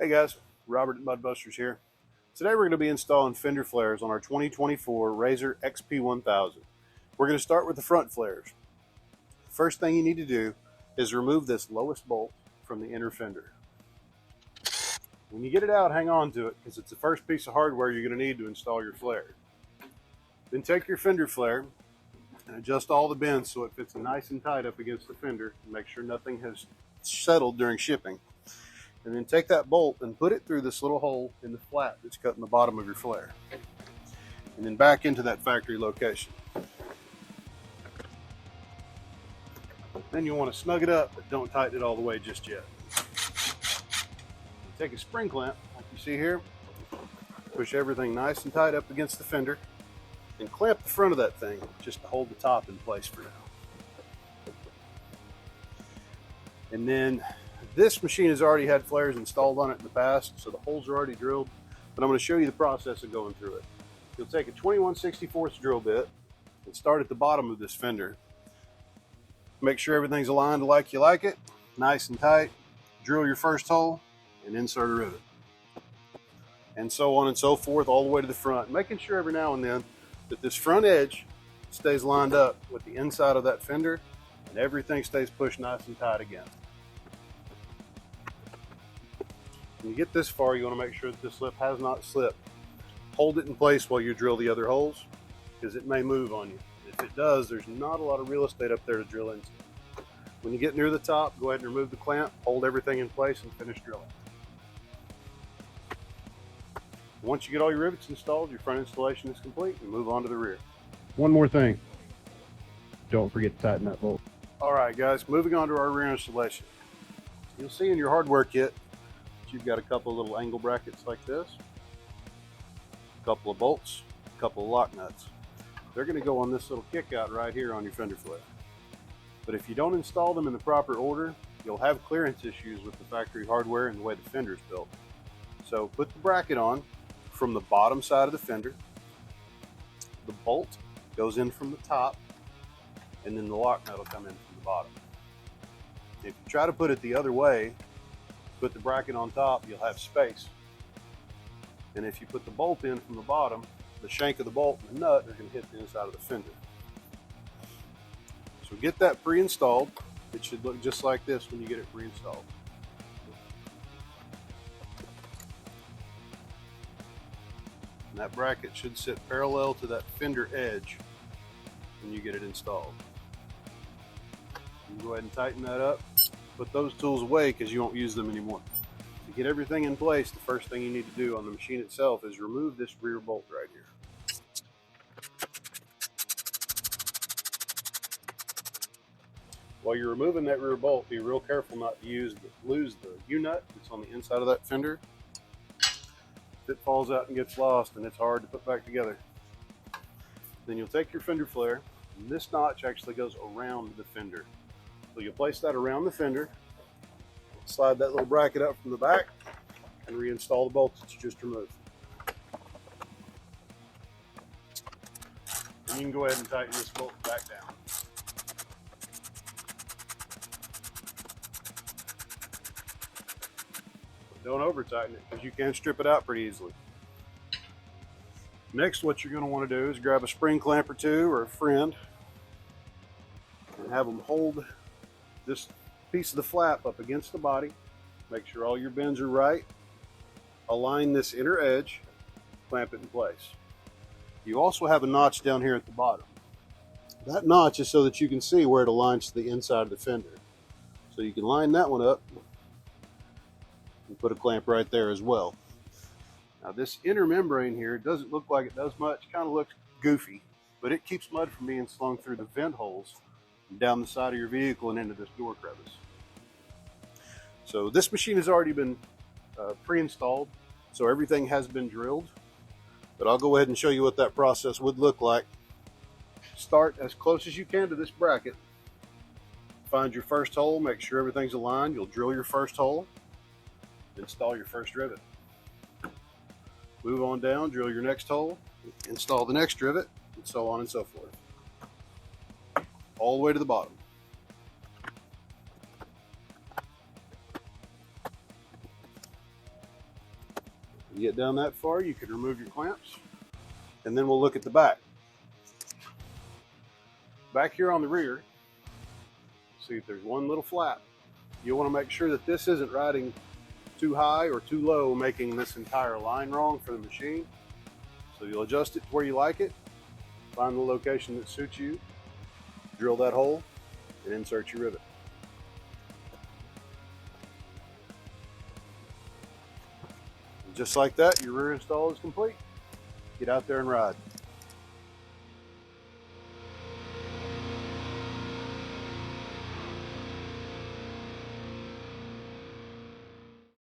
Hey guys, Robert at MudBusters here. Today we're going to be installing fender flares on our 2024 RZR XP-1000. We're going to start with the front flares. First thing you need to do is remove this lowest bolt from the inner fender. When you get it out, hang on to it because it's the first piece of hardware you're going to need to install your flare. Then take your fender flare and adjust all the bends so it fits nice and tight up against the fender and make sure nothing has settled during shipping. And then take that bolt and put it through this little hole in the flat that's cut in the bottom of your flare. And then back into that factory location. Then you want to snug it up, but don't tighten it all the way just yet. Take a spring clamp, like you see here, push everything nice and tight up against the fender, and clamp the front of that thing just to hold the top in place for now. And then this machine has already had flares installed on it in the past, so the holes are already drilled, but I'm going to show you the process of going through it. You'll take a 21/64 drill bit and start at the bottom of this fender. Make sure everything's aligned like you like it, nice and tight. Drill your first hole and insert a rivet. And so on and so forth all the way to the front, making sure every now and then that this front edge stays lined up with the inside of that fender and everything stays pushed nice and tight again. When you get this far, you want to make sure that this lip has not slipped. Hold it in place while you drill the other holes, because it may move on you. If it does, there's not a lot of real estate up there to drill into. When you get near the top, go ahead and remove the clamp, hold everything in place, and finish drilling. Once you get all your rivets installed, your front installation is complete, and move on to the rear. One more thing. Don't forget to tighten that bolt. All right, guys, moving on to our rear installation. You'll see in your hardware kit, you've got a couple of little angle brackets like this, a couple of bolts, a couple of lock nuts. They're going to go on this little kick out right here on your fender flare. But if you don't install them in the proper order, you'll have clearance issues with the factory hardware and the way the fender is built. So put the bracket on from the bottom side of the fender. The bolt goes in from the top, and then the lock nut will come in from the bottom. If you try to put it the other way, put the bracket on top, you'll have space. And if you put the bolt in from the bottom, the shank of the bolt and the nut are going to hit the inside of the fender. So get that pre-installed. It should look just like this when you get it pre-installed. And that bracket should sit parallel to that fender edge when you get it installed. You can go ahead and tighten that up. Put those tools away because you won't use them anymore. To get everything in place, the first thing you need to do on the machine itself is remove this rear bolt right here. While you're removing that rear bolt, be real careful not to lose the U-nut that's on the inside of that fender. If it falls out and gets lost, and it's hard to put back together. Then you'll take your fender flare, and this notch actually goes around the fender. So you'll place that around the fender, slide that little bracket up from the back, and reinstall the bolts that you just removed. And you can go ahead and tighten this bolt back down. But don't over tighten it because you can strip it out pretty easily. Next, what you're going to want to do is grab a spring clamp or two or a friend and have them hold this piece of the flap up against the body. Make sure all your bends are right. Align this inner edge, clamp it in place. You also have a notch down here at the bottom. That notch is so that you can see where it aligns to the inside of the fender. So you can line that one up and put a clamp right there as well. Now this inner membrane here doesn't look like it does much, kind of looks goofy, but it keeps mud from being slung through the vent holes down the side of your vehicle and into this door crevice. So this machine has already been pre-installed, so everything has been drilled, but I'll go ahead and show you what that process would look like. Start as close as you can to this bracket. Find your first hole, make sure everything's aligned. You'll drill your first hole, install your first rivet. Move on down, drill your next hole, install the next rivet, and so on and so forth. All the way to the bottom. You get down that far, you can remove your clamps, and then we'll look at the back. Back here on the rear, see if there's one little flap. You'll want to make sure that this isn't riding too high or too low, making this entire line wrong for the machine. So you'll adjust it to where you like it, find the location that suits you, drill that hole, and insert your rivet. And just like that, your rear install is complete. Get out there and ride.